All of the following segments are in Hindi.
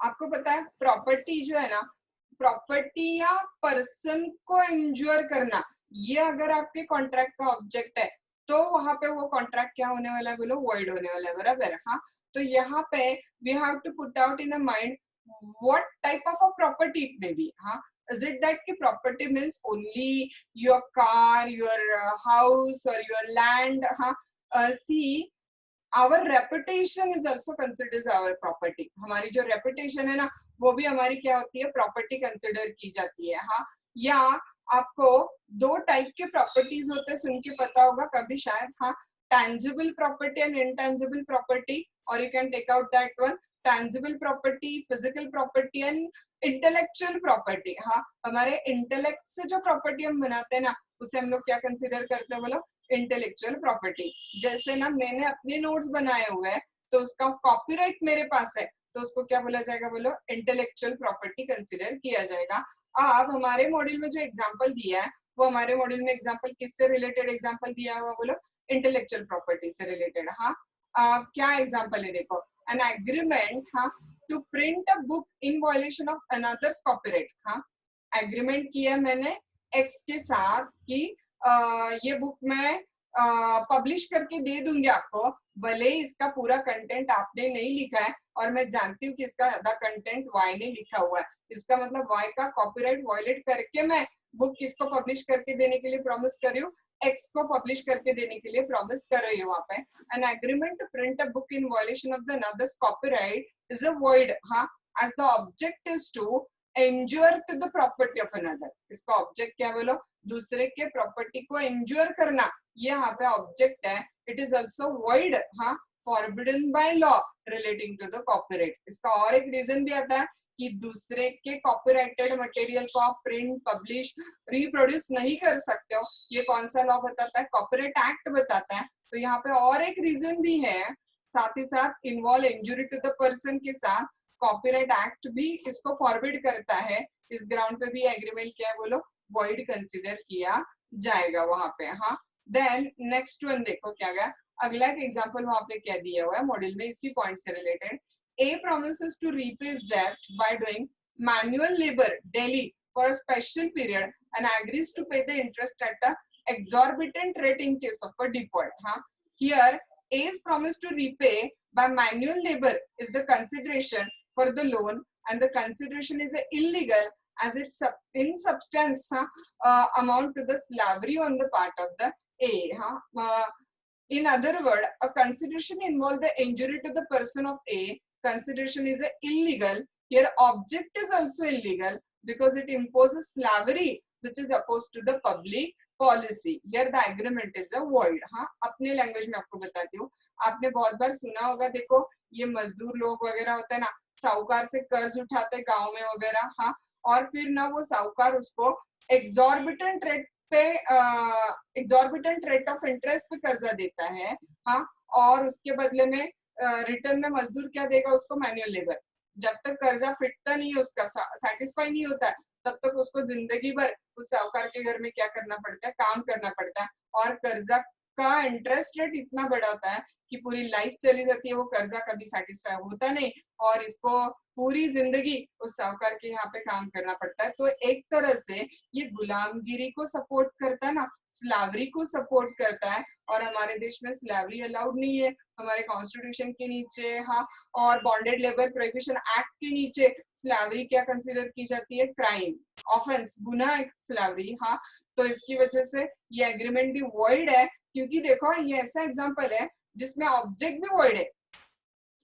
आपको पता है प्रॉपर्टी जो है ना, प्रॉपर्टी या पर्सन को इंज्योर करना, ये अगर आपके कॉन्ट्रैक्ट का ऑब्जेक्ट है तो वहां पे वो कॉन्ट्रैक्ट क्या होने वाला है बोलो, वॉइड होने वाला है, बराबर। हाँ, तो यहाँ पे we have to put out in a mind what type of a property it may be. हाँ, इज इट दैट कि property means only your car, your house और योर लैंड? हाँ, see, our reputation is also considered our property. हमारी जो रेपुटेशन है ना, वो भी हमारी क्या होती है, प्रॉपर्टी कंसिडर की जाती है। हाँ, या आपको दो टाइप के प्रॉपर्टीज होते हैं, सुन के पता होगा कभी शायद। हाँ, tangible property and intangible property, और you can take out that one. Tangible property, physical property and intellectual property. हाँ, हमारे इंटेलेक्ट से जो प्रॉपर्टी हम बनाते हैं ना, उसे हम लोग क्या कंसिडर करते हैं बोलो, इंटेलेक्चुअल प्रॉपर्टी। जैसे ना मैंने अपने नोट्स बनाए हुए हैं तो उसका कॉपीराइट मेरे पास है, तो उसको क्या बोला जाएगा बोलो, इंटेलेक्चुअल प्रॉपर्टी कंसिडर किया जाएगा। अब हमारे मॉड्यूल में जो एग्जांपल दिया है, वो हमारे मॉड्यूल में एग्जांपल किससे रिलेटेड एग्जांपल दिया हुआ बोलो, इंटेलेक्चुअल प्रॉपर्टी से रिलेटेड। हाँ, क्या एग्जांपल है देखो, एन एग्रीमेंट, हाँ, to print a book in violation of another's copyright. हाँ, एग्रीमेंट किया मैंने एक्स के साथ कि ये बुक मैं पब्लिश करके दे दूंगी आपको, भले ही इसका पूरा कंटेंट आपने नहीं लिखा है और मैं जानती हूँ कि इसका आधा कंटेंट वाई ने लिखा हुआ है। इसका मतलब वाई का कॉपीराइट वायलेट करके मैं बुक किसको पब्लिश करके देने के लिए प्रॉमिस कर रही हूँ, एक्स को पब्लिश करके देने के लिए प्रॉमिस कर रही हूँ वहां पे। An agreement to print a book in violation of the others copyright is a void. हाँ, as the object is to injure to the property of another. इसका ऑब्जेक्ट क्या बोलो, दूसरे के प्रॉपर्टी को इंज्योर करना, ये यहाँ पे ऑब्जेक्ट है। इट इज ऑल्सो वॉइड, हाँ, forbidden by law relating to the copyright. इसका और एक रीजन भी आता है कि दूसरे के कॉपीराइटेड मटेरियल को आप प्रिंट, पब्लिश, रिप्रोड्यूस नहीं कर सकते हो। ये कौन सा लॉ बताता है, कॉपीराइट एक्ट बताता है। तो यहाँ पे और एक रीजन भी है, साथ ही साथ involve injury to the person के साथ कॉपीराइट एक्ट भी इसको फॉरबिड करता है। इस ग्राउंड पे भी एग्रीमेंट क्या है बोलो, वॉइड कंसिडर किया जाएगा वहां पे। हाँ, देन नेक्स्ट वन देखो क्या गया, अगला एक एग्जांपल वहां पे क्या दिया हुआ है मॉड्यूल में इसी पॉइंट से related. A promises to repay his debt by doing manual labor daily for a special period and agrees to pay the interest at a exorbitant rate in case of a default. हाँ, here A's promise to repay by manual labor is the consideration for the loan, and the consideration is illegal as it's in substance amount to the slavery on the part of the A. हाँ, in other word, a consideration involve the injury to the person of A. Consideration is illegal. Here, object is also illegal because it imposes slavery, which is opposed to the public policy. Here, the agreement is a void. हाँ, अपने लैंग्वेज में आपको बताती हूँ। आपने बहुत बार सुना होगा, देखो ये मजदूर लोग वगैरह होते हैं ना, साहूकार से कर्ज उठाते गांव में वगैरह। हाँ, और फिर ना वो साहूकार उसको एग्जॉर्बिटेंट रेट पे, एग्जॉर्बिटेंट रेट ऑफ इंटरेस्ट पे कर्जा देता है। हाँ, और उसके बदले में रिटर्न में मजदूर क्या देगा उसको, मैन्युअल लेबर। जब तक कर्जा फिटता नहीं है, उसका सेटिस्फाई नहीं होता है, तब तक उसको जिंदगी भर उस साहूकार के घर में क्या करना पड़ता है, काम करना पड़ता है। और कर्जा का इंटरेस्ट रेट इतना बड़ा होता है कि पूरी लाइफ चली जाती है, वो कर्जा कभी सेटिस्फाई होता नहीं, और इसको पूरी जिंदगी उस साहूकार के यहाँ पे काम करना पड़ता है। तो एक तरह से ये गुलामगिरी को सपोर्ट करता है ना, स्लावरी को सपोर्ट करता है। और हमारे देश में स्लेवरी अलाउड नहीं है, हमारे कॉन्स्टिट्यूशन के नीचे। हाँ, और बॉन्डेड लेबर प्रोहिबिशन एक्ट के नीचे स्लेवरी क्या कंसिडर की जाती है, क्राइम, ऑफेंस, गुनाह स्लेवरी। हाँ, तो इसकी वजह से ये एग्रीमेंट भी वॉइड है, क्योंकि देखो ये ऐसा एग्जांपल है जिसमें ऑब्जेक्ट भी वॉइड है,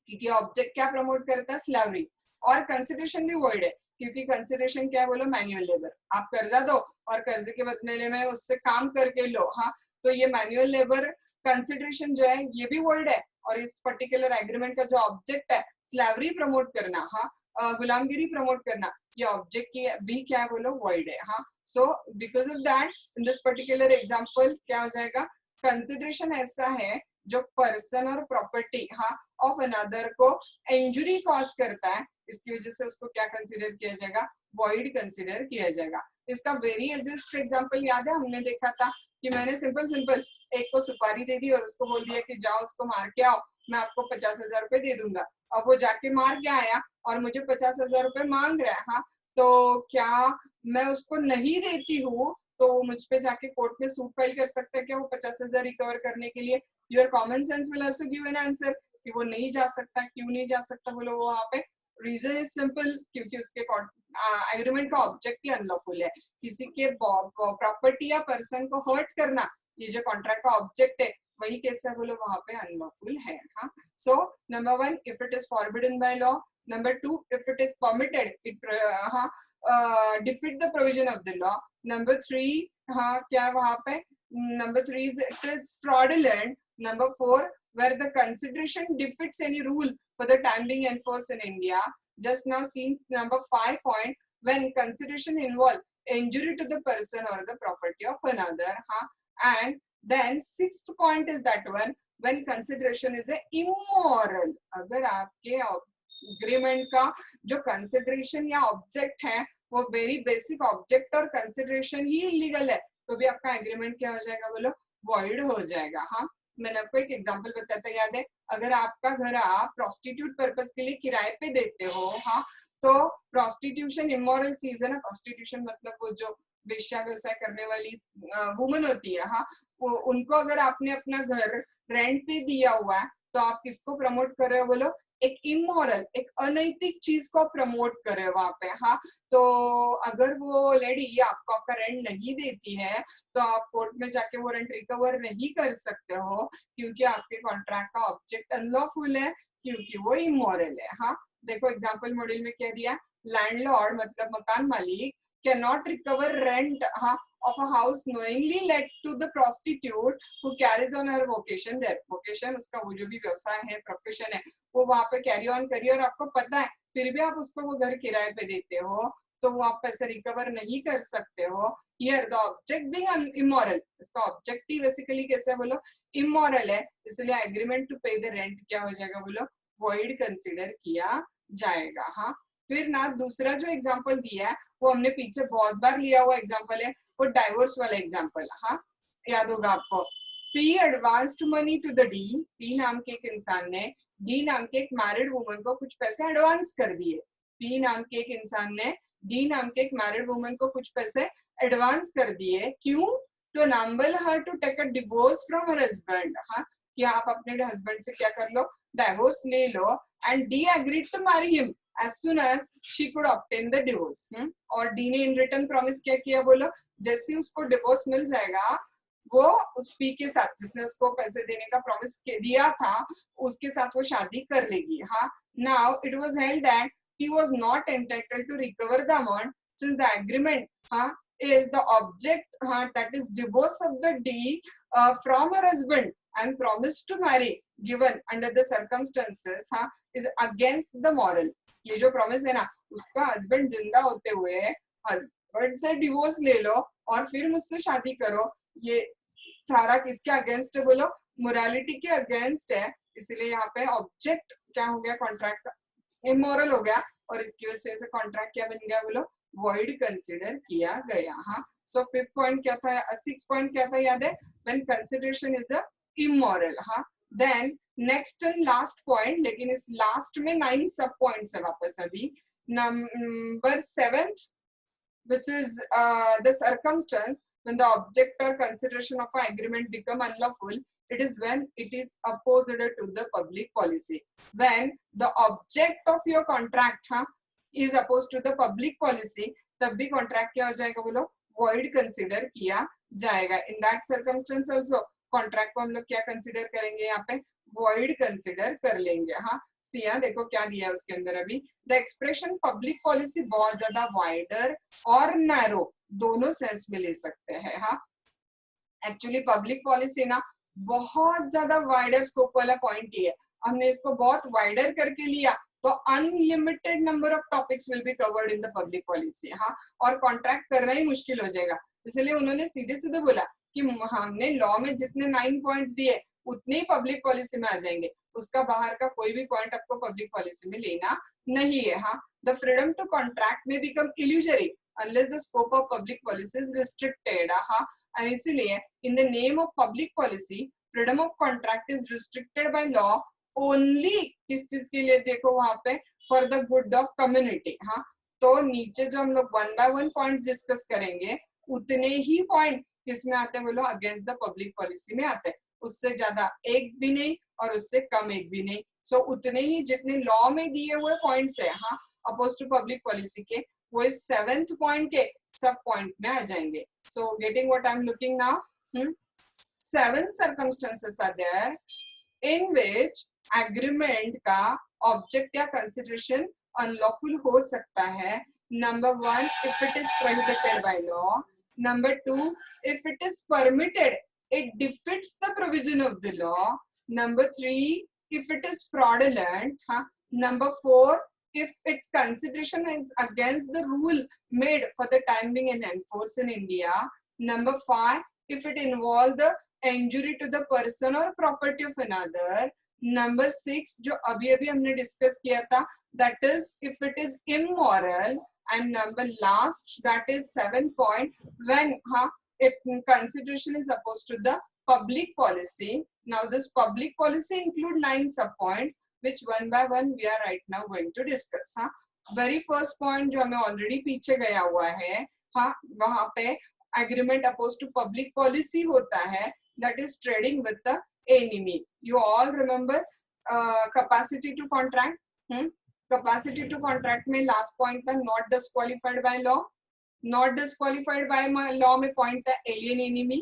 क्योंकि ऑब्जेक्ट क्या प्रमोट करता है, स्लेवरी। और कंसिडरेशन भी वॉइड है, क्योंकि कंसिडरेशन क्या बोलो, मैन्युअल लेबर। आप कर्जा दो और कर्जे के बदले में उससे काम करके लो। हाँ, तो ये मैन्युअल लेबर कंसिडरेशन जो है ये भी वॉइड है। और इस पर्टिकुलर एग्रीमेंट का जो ऑब्जेक्ट है, स्लेवरी प्रमोट करना, हाँ, गुलामगिरी प्रमोट करना, ये ऑब्जेक्ट की भी क्या बोलो, वॉइड है। हाँ, so because of that in this particular example क्या हो जाएगा, कंसिडरेशन ऐसा है जो पर्सन और प्रॉपर्टी, हाँ, ऑफ अनदर को इंजुरी कॉज करता है, इसकी वजह से उसको क्या कंसिडर किया जाएगा, वॉइड कंसिडर किया जाएगा। इसका वेरी एग्जिस्ट एग्जांपल याद है, हमने देखा था कि मैंने सिंपल एक को सुपारी दे दी और उसको बोल दिया कि जाओ उसको मार के आओ, मैं आपको 50,000 रुपए दे दूंगा। अब वो जाके मार के आया और मुझे 50,000 रुपए मांग रहा है, हाँ, तो क्या मैं उसको नहीं देती हूँ तो मुझ पे जाके कोर्ट में सूट फाइल कर सकता है क्या वो 50,000 रिकवर करने के लिए? Your common sense will also give an answer कि वो नहीं जा सकता। क्यों नहीं जा सकता बोलो वहां पे? रीजन इज सिंपल, क्योंकि उसके एग्रीमेंट का ऑब्जेक्ट ही अनलॉफुल है। किसी के प्रॉपर्टी या पर्सन को हर्ट करना, ये जो कॉन्ट्रैक्ट का ऑब्जेक्ट है, वही कैसे बोलो वहां पे अनलॉफुल है। हाँ, so number 1 if it is forbidden by law, number 2 if it is permitted it defeat the provision of the law, number 3 हाँ क्या है वहां पे, number 3 it is fraudulent, number 4 where the consideration defeats any rule for the time being enforced in India. Just now seen number 5 point, when consideration involve injury to the person or the property of another. And then 6th point is that one, when consideration is a immoral. अगर आपके agreement का जो consideration या object है वो very basic object और consideration ही illegal है, तो भी आपका agreement क्या हो जाएगा बोलो? void हो जाएगा। हाँ, मैंने आपको एक एग्जांपल बताया था, याद है? अगर आपका घर आप प्रोस्टिट्यूट पर्पस के लिए किराए पे देते हो, हाँ, तो प्रोस्टिट्यूशन इमोरल चीज है ना। प्रोस्टिट्यूशन मतलब वो जो वेश्या व्यवसाय करने वाली वुमन होती है, हाँ, वो उनको अगर आपने अपना घर रेंट पे दिया हुआ है तो आप किसको प्रमोट कर रहे हो बोलो? एक इमोरल, एक अनैतिक चीज को प्रमोट कर रहे हो वहां पे। हाँ, तो अगर वो लेडी आपको आपका रेंट नहीं देती है तो आप कोर्ट में जाके वो रेंट रिकवर नहीं कर सकते हो, क्योंकि आपके कॉन्ट्रैक्ट का ऑब्जेक्ट अनलॉफुल है, क्योंकि वो इमोरल है। हाँ, देखो एग्जांपल मॉड्यूल में क्या दिया, लैंडलॉर्ड मतलब मकान मालिक कैन नॉट रिकवर रेंट हाँ of a house knowingly led to the prostitute who carries on her vocation there. vocation उसका वो जो भी व्यवसाय है, प्रोफेशन है, वो वहां पे कैरी ऑन करिए और आपको पता है फिर भी आप उसको वो घर किराए पे देते हो, तो वो आप पैसे रिकवर नहीं कर सकते हो। Here the object being immoral, इसका ऑब्जेक्ट ही बेसिकली कैसे बोलो? इमोरल है, इसलिए एग्रीमेंट टू पे द रेंट क्या हो जाएगा बोलो? void कंसिडर किया जाएगा। हाँ, फिर ना दूसरा जो एग्जांपल दिया है वो हमने पीछे बहुत बार लिया हुआ एग्जांपल है, वो डाइवोर्स वाला एग्जांपल। हाँ, याद होगा आपको। P advanced money to the D, P नाम के एक इंसान ने D नाम के एक मैरिड वुमन को कुछ पैसे एडवांस कर दिए। P नाम के एक इंसान ने D नाम के एक मैरिड वुमन को कुछ पैसे एडवांस कर दिए। क्यों? To enable her to take a divorce from her husband. हाँ, कि आप अपने हस्बैंड से क्या कर लो? डाइवोर्स ले लो। And D agreed to marry him as soon as she could obtain the divorce. और D ने इन रिटर्न प्रॉमिस क्या किया बोलो? जैसे उसको डिवोर्स मिल जाएगा वो उस पी के साथ जिसने उसको पैसे देने का प्रॉमिस दिया था उसके साथ वो शादी कर लेगी। हाँ, now it was held that he was not entitled to recover the amount since the agreement is the object that is divorce of the D from her husband and promise to marry given under the circumstances is against the moral. ये जो प्रॉमिस है ना, उसका हस्बैंड जिंदा होते हुए हस्बैंड से डिवोर्स ले लो और फिर मुझसे शादी करो, ये सारा किसके अगेंस्ट है बोलो? मोरालिटी के अगेंस्ट है। इसलिए यहाँ पे ऑब्जेक्ट क्या हो गया? कॉन्ट्रैक्ट का इमोरल हो गया और इसकी वजह से कॉन्ट्रैक्ट क्या बन गया बोलो? वॉइड कंसिडर किया गया। हाँ, सो 5th पॉइंट क्या था? 6th पॉइंट क्या था याद है? When consideration is a immoral. हाँ, then next and last point, लेकिन इस लास्ट में 9 सब पॉइंट्स है वापस अभी। Number 7th which is the circumstance when the object or consideration of an agreement become unlawful, it is when it is opposed to the public policy. When the object of your contract is opposed to the public policy, तब भी contract क्या हो जाएगा बोलो? void consider किया जाएगा। In that circumstance also contract को हम लोग क्या consider करेंगे? यहाँ पे void consider कर लेंगे। हाँ, सिया देखो क्या दिया है उसके अंदर अभी। द एक्सप्रेशन पब्लिक पॉलिसी बहुत ज्यादा वाइडर और नैरो दोनों सेंस में ले सकते हैं। हाँ, एक्चुअली पब्लिक पॉलिसी ना बहुत ज्यादा वाइडर स्कोप वाला पॉइंट ही है। हमने इसको बहुत वाइडर करके लिया तो unlimited number of topics will be covered in the public policy. हाँ, और कॉन्ट्रैक्ट करना ही मुश्किल हो जाएगा। इसलिए उन्होंने सीधे सीधे बोला कि हमने लॉ में जितने 9 पॉइंट्स दिए उतने ही पब्लिक पॉलिसी में आ जाएंगे, उसका बाहर का कोई भी पॉइंट आपको पब्लिक पॉलिसी में लेना नहीं है। हाँ, द फ्रीडम टू कॉन्ट्रैक्ट में become illusory unless the scope of public policy is restricted. हाँ, और इसीलिए in the name of public policy freedom of contract is restricted by law only, किस चीज के लिए देखो वहां पे, for the good of community. हाँ, तो नीचे जो हम लोग 1 by 1 पॉइंट डिस्कस करेंगे उतने ही पॉइंट किसमें आते हैं बोलो, अगेंस्ट द पब्लिक पॉलिसी में आते हैं, उससे ज्यादा एक भी नहीं और उससे कम एक भी नहीं। सो उतने ही जितने लॉ में दिए हुए पॉइंट्स है हाँ अपोज टू पब्लिक पॉलिसी के, वो इस 7th पॉइंट के सब पॉइंट में आ जाएंगे। So getting what I am looking now, 7 circumstances are there in which agreement का ऑब्जेक्ट या कंसिडरेशन अनलॉफुल हो सकता है। Number 1, if it is prohibited by law. Number 2, if it is permitted it defeats the provision of the law. Number 3, if it is fraudulent. Number 4, if its consideration is against the rule made for the time being and enforced in India. Number 5, if it involves the injury to the person or property of another. Number 6, जो अभी अभी हमने डिस्कस किया था, that is if it is immoral. And number last, that is 7th point, when if consideration is opposed to the public policy. Now this public policy include 9 sub points which one by one we are right now going to discuss. very first point जो हमें already पीछे गया हुआ है, वहां पे agreement opposed to public policy होता है, that is trading with the enemy. You all remember capacity to contract. capacity to contract में last point था not disqualified by law. Not disqualified by law में पॉइंट था एलियन एनिमी।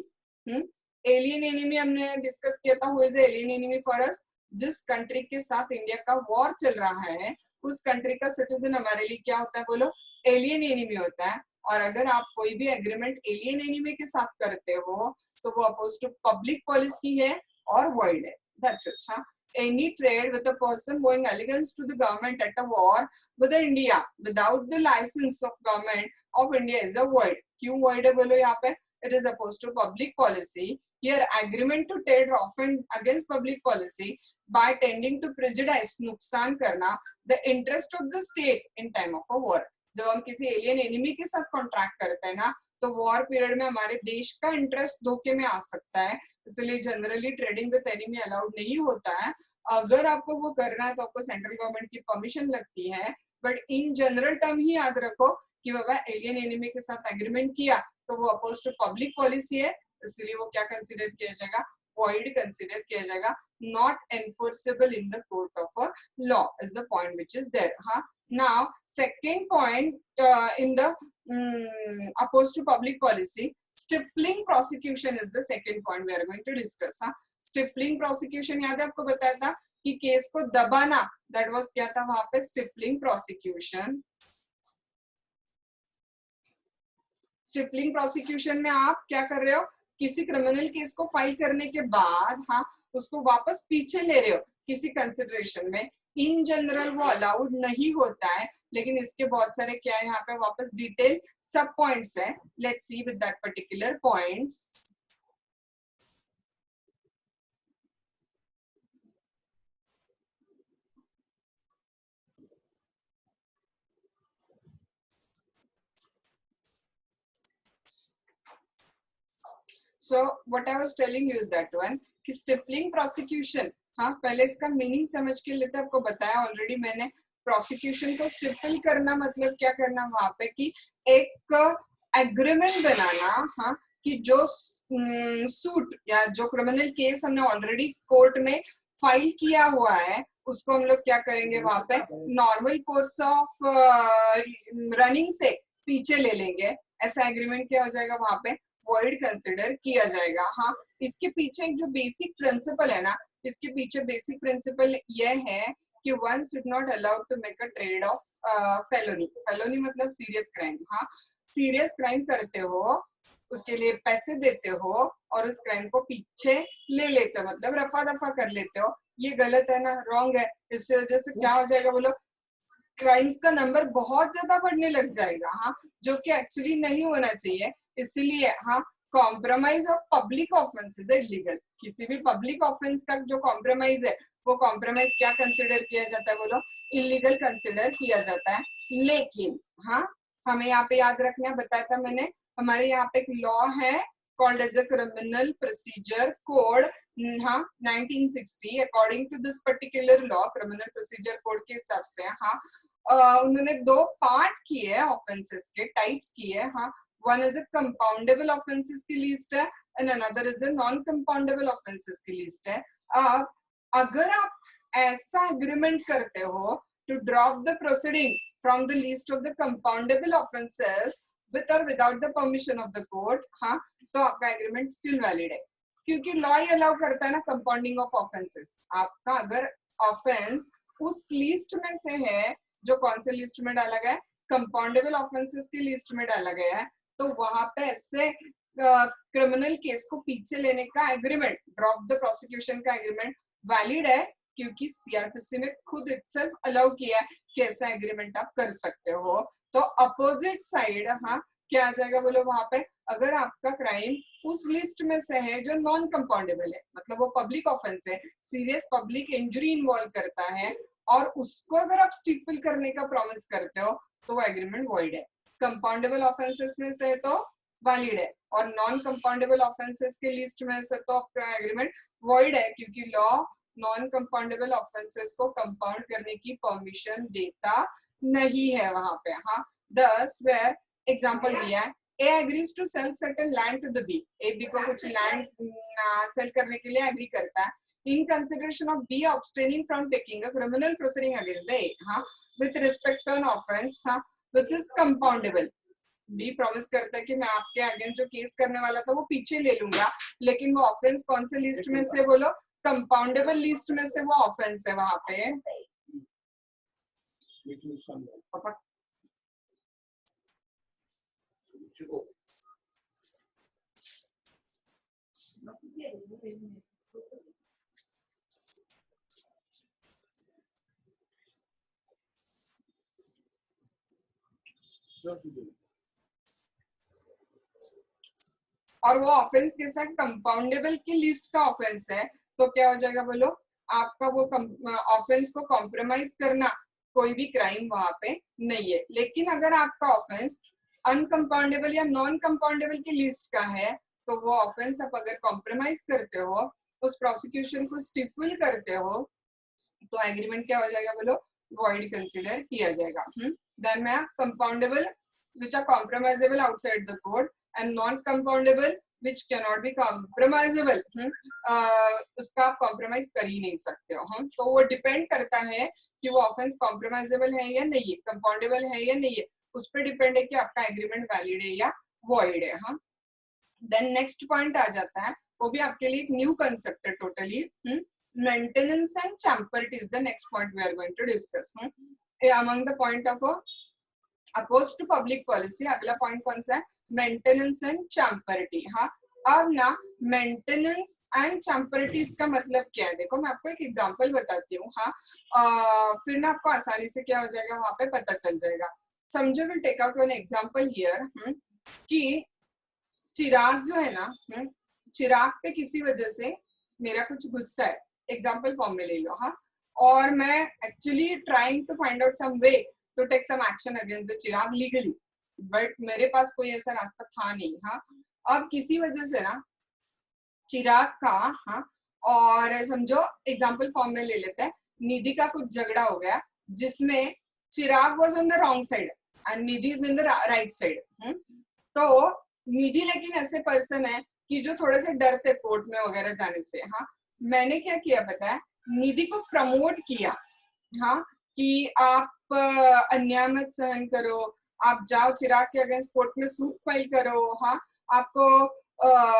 एलियन एनिमी हमने डिस्कस किया था, who is alien enemy for us, जिस कंट्री के साथ इंडिया का वॉर चल रहा है उस कंट्री का सिटीजन हमारे लिए क्या होता है बोलो, एलियन एनिमी होता है। और अगर आप कोई भी एग्रीमेंट एलियन एनिमी के साथ करते हो तो वो अपोज टू पब्लिक पॉलिसी है और वर्ल्ड है। दैट्स अच्छा। Any trade with a person going against to the government at a war with India without the license of government of India is a void. क्यों void है बोलो यहाँ पे? It is opposed to public policy. Here agreement to trade often against public policy by tending to prejudice, नुकसान करना the interest of the state in time of a war. जब हम किसी एलियन एनिमी के साथ कॉन्ट्रैक्ट करते हैं ना तो वॉर पीरियड में हमारे देश का इंटरेस्ट धोखे में आ सकता है, इसलिए generally trading with enemy allowed नहीं होता है। अगर आपको वो करना है तो आपको सेंट्रल गवर्नमेंट की परमिशन लगती है, बट इन जनरल टर्म ही याद रखो कि बाबा एलियन एनिमी के साथ एग्रीमेंट किया तो वो अपोज टू पब्लिक पॉलिसी है, इसलिए वो क्या कंसिडर किया जाएगा, void कंसिडर किया जाएगा, not enforceable in the court of a law is the point which is there. Now second point in the opposed to public policy, stifling prosecution is the second point we are going to discuss. stifling prosecution याद है आपको बताया था कि केस को दबाना, that was क्या था वहां पे, stifling prosecution. stifling prosecution में आप क्या कर रहे हो, किसी क्रिमिनल केस को फाइल करने के बाद उसको वापस पीछे ले रहे हो किसी कंसिडरेशन में। इन जनरल वो अलाउड नहीं होता है, लेकिन इसके बहुत सारे क्या है यहाँ पे वापस डिटेल सब पॉइंट्स है। Let's see with that particular points. So what I was telling you is that one कि स्टिफलिंग प्रोसिक्यूशन, पहले इसका मीनिंग समझ के लेते आपको बताया ऑलरेडी मैंने। प्रोसिक्यूशन को स्टिफल करना मतलब क्या करना वहां पे कि एक एग्रीमेंट बनाना, कि जो सूट या जो क्रिमिनल केस हमने ऑलरेडी कोर्ट में फाइल किया हुआ है उसको हम लोग क्या करेंगे वहां पे नॉर्मल कोर्स ऑफ रनिंग से पीछे ले लेंगे। ऐसा एग्रीमेंट क्या हो जाएगा वहां पे, वॉइड कंसिडर किया जाएगा। इसके पीछे एक जो बेसिक प्रिंसिपल है ना, इसके पीछे बेसिक प्रिंसिपल यह है कि one should not allowed to make a trade of felony. Felony मतलब सीरियस क्राइम। सीरियस क्राइम करते हो, उसके लिए पैसे देते हो और उस क्राइम को पीछे ले लेते हो, मतलब रफा दफा कर लेते हो, ये गलत है ना, रॉन्ग है। इससे वजह से क्या हो जाएगा बोलो, क्राइम्स का नंबर बहुत ज्यादा बढ़ने लग जाएगा, जो कि एक्चुअली नहीं होना चाहिए। इसलिए compromise of public offence is illegal. किसी भी पब्लिक ऑफेंस का जो कॉम्प्रोमाइज है वो कॉम्प्रोमाइज क्या कंसिडर किया जाता है बोलो, इलीगल कंसिडर किया जाता है। लेकिन हमें यहाँ पे याद रखना, बताया था मैंने, हमारे यहाँ पे एक लॉ है called as a criminal procedure code, हाँ 1960 according to this particular law criminal procedure code के हिसाब से हाँ उन्होंने दो पार्ट किए हैं ऑफेंसेस के टाइप्स किए हैं हाँ one is a compoundable offenses की लिस्ट है and another is a non compoundable offenses की लिस्ट है। अगर आप ऐसा एग्रीमेंट करते हो to drop the proceeding from the list of the compoundable offenses with और without the permission of the court हाँ तो आपका एग्रीमेंट स्टिल वैलिड है क्योंकि लॉ ही अलाउ करता है ना कंपाउंडिंग ऑफ ऑफेंसेस। आपका अगर ऑफेंस उस लिस्ट में से है जो कौन से लिस्ट में डाला गया है कंपाउंडेबल ऑफेंसेस की लिस्ट में डाला गया है तो वहां पे ऐसे क्रिमिनल केस को पीछे लेने का एग्रीमेंट ड्रॉप द प्रोसिक्यूशन का एग्रीमेंट वैलिड है क्योंकि सीआरपीसी में खुद इटसेल्फ अलाउ किया है कि ऐसा एग्रीमेंट आप कर सकते हो। तो अपोजिट साइड हाँ क्या आ जाएगा बोलो वहां पे अगर आपका क्राइम उस लिस्ट में से है जो नॉन कंपाउंडेबल है मतलब वो पब्लिक ऑफेंस है सीरियस पब्लिक इंजरी इन्वॉल्व करता है और उसको अगर आप स्टिफल करने का प्रॉमिस करते हो तो वो एग्रीमेंट वॉइड है। कंपाउंडेबल ऑफेंसेस में से तो वैलिड है और नॉन कंपाउंडेबल ऑफेंसेस के लिस्ट में से तो आपका एग्रीमेंट वॉइड है क्योंकि लॉ नॉन कंपाउंडेबल ऑफेंसेस को कंपाउंड करने की परमिशन देता नहीं है वहां पे हाँ। दस वेयर एग्जांपल दिया है A agrees to sell certain land to the B A B को कुछ लैंड सेल करने के लिए एग्री करता है in consideration of B abstaining from taking a criminal proceeding against the A हाँ with respect to an offense हाँ which is compoundable. B promise करता है कि मैं आपके अगेंस्ट जो केस करने वाला था वो पीछे ले लूंगा लेकिन वो ऑफेंस कौन से लिस्ट में से बोलो कंपाउंडेबल लिस्ट में से वो ऑफेंस है वहां पे। और वो ऑफेंस के साथ कंपाउंडेबल की लिस्ट का ऑफेंस है तो क्या हो जाएगा बोलो आपका वो ऑफेंस को कॉम्प्रोमाइज करना कोई भी क्राइम वहां पे नहीं है। लेकिन अगर आपका ऑफेंस अनकंपाउंडेबल या नॉन कंपाउंडेबल की लिस्ट का है तो वो ऑफेंस आप अगर कॉम्प्रोमाइज करते हो उस प्रोसिक्यूशन को स्टिफल करते हो तो एग्रीमेंट क्या हो जाएगा बोलो वॉइड कंसीडर किया जाएगा। देन मैं compoundable which are compromisable outside the code and non-compoundable which cannot be compromisable उसका आप कॉम्प्रोमाइज कर ही नहीं सकते हो। तो वो डिपेंड करता है कि वो ऑफेंस कॉम्प्रोमाइजेबल है या नहीं है कंपाउंडेबल है या नहीं है उस पर डिपेंड है कि आपका एग्रीमेंट वैलिड है या वॉइड है हाँ। देन नेक्स्ट पॉइंट आ जाता है वो भी आपके लिए एक न्यू कंसेप्ट है totally maintenance and champerty is the next point we are going to discuss among the point of oppose to public policy. अगला पॉइंट कौन सा है मेंटेनेंस एंड चैम्पर्टी हाँ। अब ना मेंटेनेंस एंड चैम्पर्टी इसका मतलब क्या है देखो मैं आपको एक एग्जांपल बताती हूँ हाँ फिर ना आपको आसानी से क्या हो जाएगा वहां पे पता चल जाएगा। समझो will take out one example here कि चिराग जो है ना चिराग पे किसी वजह से मेरा कुछ गुस्सा है एग्जांपल फॉर्म में ले लो हाँ और मैं actually trying to find out some way to take some action against the Chirag legally but मेरे पास कोई ऐसा रास्ता था नहीं हाँ। अब किसी वजह से ना चिराग का हाँ और समझो एग्जांपल फॉर्म में ले लेते हैं निधि का कुछ झगड़ा हो गया जिसमें Chirag was on the wrong side and Nidhi is in the right side. तो निधि लेकिन ऐसे पर्सन है कि जो थोड़े से डरते कोर्ट में वगैरह जाने से हाँ मैंने क्या किया पता है निधि को प्रमोट किया हाँ कि आप अन्याय मत सहन करो आप जाओ चिराग के अगेंस्ट कोर्ट में सूट फाइल करो हाँ आपको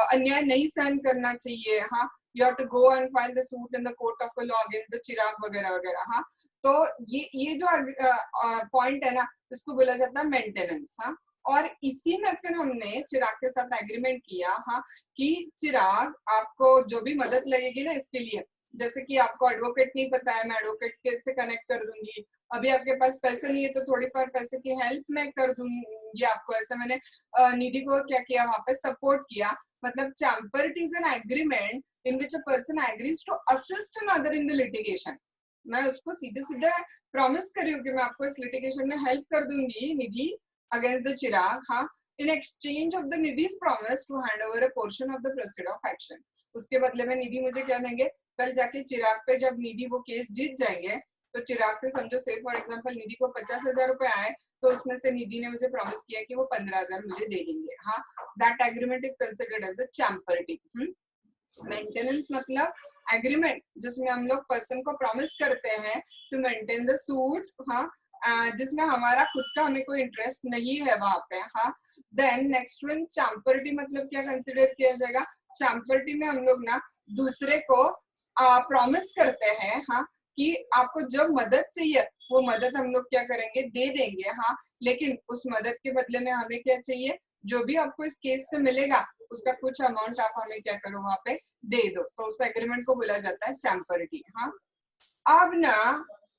अन्याय नहीं सहन करना चाहिए हाँ you have to go and file the suit in the court of law against the Chirag वगैरह वगैरह हाँ। तो ये जो पॉइंट है ना इसको बोला जाता है मेंटेनेंस हाँ। और इसी में फिर हमने चिराग के साथ एग्रीमेंट किया हाँ कि चिराग आपको जो भी मदद लगेगी ना इसके लिए जैसे कि आपको एडवोकेट नहीं पता है मैं एडवोकेट से कनेक्ट कर दूंगी अभी आपके पास पैसे नहीं है तो थोड़ी पर पैसे की हेल्प मैं कर दूंगी आपको ऐसा मैंने निधि को क्या किया वहां पे सपोर्ट किया मतलब champerty is an agreement in which a person agrees to assist another in the litigation. मैं उसको सीधे सीधे प्रॉमिस कर रही हूँ कि मैं आपको इस लिटिगेशन में हेल्प कर दूंगी निधि अगेंस्ट द चिराग हाँ इन एक्सचेंज ऑफ द निधि's promise to hand over a portion of the proceeds of action. उसके बदले में निधि मुझे क्या देंगे, कल जाके चिराग पे जब निधि वो केस जीत जाएंगे तो चिराग से समझो से फॉर एग्जांपल निधि को 50,000 रुपए आए तो उसमें से निधि ने मुझे प्रॉमिस किया कि वो 15,000 मुझे दे देंगे. हाँ, that agreement is considered as a champerty. Maintenance मतलब एग्रीमेंट जिसमें हम लोग पर्सन को प्रॉमिस करते हैं टू मेंटेन द सूट. हाँ, जिसमें हमारा खुद का हमें कोई इंटरेस्ट नहीं है वहां पे. हाँ, देन नेक्स्ट वन चैम्पर्टी मतलब क्या कंसिडर किया जाएगा. चैम्पर्टी में हम लोग ना दूसरे को प्रॉमिस करते हैं. हाँ, कि आपको जब मदद चाहिए वो मदद हम लोग क्या करेंगे, दे देंगे. हाँ, लेकिन उस मदद के बदले में हमें क्या चाहिए, जो भी आपको इस केस से मिलेगा उसका कुछ अमाउंट आप हमें क्या करो वहां पे दे दो. तो उस एग्रीमेंट को बोला जाता है चैम्पर्टी. हाँ, अब ना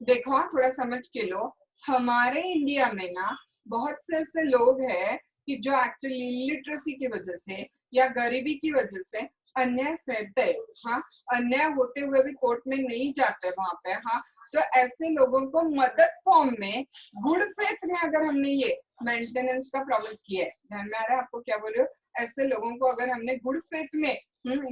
देखो थोड़ा समझ के लो, हमारे इंडिया में ना बहुत से ऐसे लोग हैं कि जो एक्चुअली लिटरेसी की वजह से या गरीबी की वजह से अन्याय सहते. हाँ, अन्याय होते हुए भी कोर्ट में नहीं जाते वहां पे. हाँ, तो ऐसे लोगों को मदद फॉर्म में गुड फेथ में अगर हमने ये मेंटेनेंस का प्रॉमिस किया है, ध्यान में आ रहा है आपको क्या बोल रहे हो, ऐसे लोगों को अगर हमने गुड फेथ में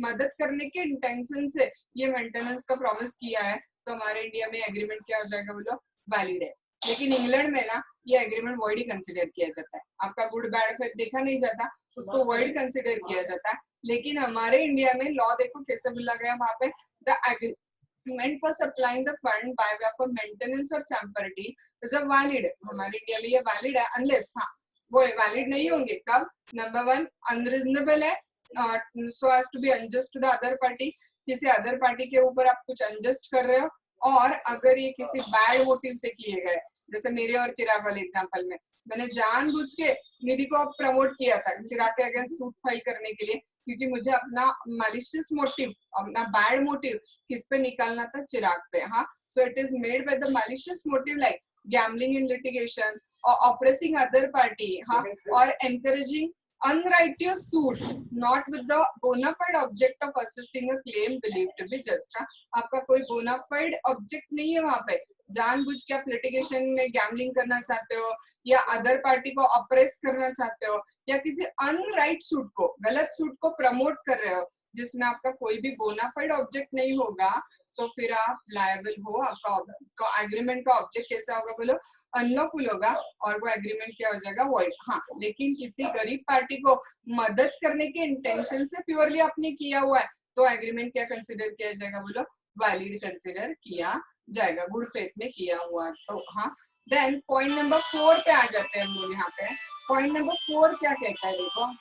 मदद करने के इंटेंशन से ये मेंटेनेंस का प्रॉमिस किया है तो हमारे इंडिया में एग्रीमेंट क्या हो जाएगा बोलो, वैलिड है. लेकिन इंग्लैंड में ना ये एग्रीमेंट वॉइड ही कंसिडर किया जाता है. आपका गुड बैड फेथ देखा नहीं जाता, उसको वॉइड कंसिडर किया जाता है. लेकिन हमारे इंडिया में लॉ देखो कैसे बोला गया वहां पे, the agreement for supplying the fund by way of maintenance और चैम्पर्टी इज अ वैलिड. हमारे इंडिया में ये वैलिड है अनलेस, हाँ वो वैलिड नहीं होंगे कब, नंबर वन अनरीजनेबल है, so as to be unjust to the other party. किसी अदर पार्टी के ऊपर आप कुछ अनजस्ट कर रहे हो, और अगर ये किसी बैड मोटिव से किए गए, जैसे मेरे और चिराग वाले एग्जांपल में मैंने जानबूझ के निधि को प्रमोट किया था चिराग के अगेंस्ट सूट फाइल करने के लिए, क्योंकि मुझे अपना मैलिशियस मोटिव, अपना बैड मोटिव किस पे निकालना था, चिराग पे. हाँ, so it is made by the malicious motive like gambling in litigation और ऑप्रेसिंग अदर पार्टी. हाँ, और encouraging unrighteous suit not with the bona fide object of assisting a claim believed to be just. आपका कोई bona fide object नहीं है वहां पे, जानबूझ के आप लिटिगेशन में गैम्बलिंग करना चाहते हो या अदर पार्टी को ऑप्रेस करना चाहते हो या किसी अनराइट सूट को, गलत सूट को प्रमोट कर रहे हो जिसमें आपका कोई भी bona fide ऑब्जेक्ट नहीं होगा, तो फिर आप लायबल हो. आपका एग्रीमेंट का ऑब्जेक्ट कैसा होगा बोलो, अनलॉफुल होगा और वो एग्रीमेंट क्या हो जाएगा, वॉइड. हाँ, लेकिन किसी गरीब पार्टी को मदद करने के इंटेंशन से प्योरली आपने किया हुआ है तो एग्रीमेंट क्या कंसिडर किया जाएगा बोलो, वैलिड कंसिडर किया जाएगा, गुड फेथ में किया हुआ. तो हाँ, देन पॉइंट नंबर 4 पे आ जाते हैं हम लोग. यहाँ पे पॉइंट नंबर 4 क्या कहता है देखो,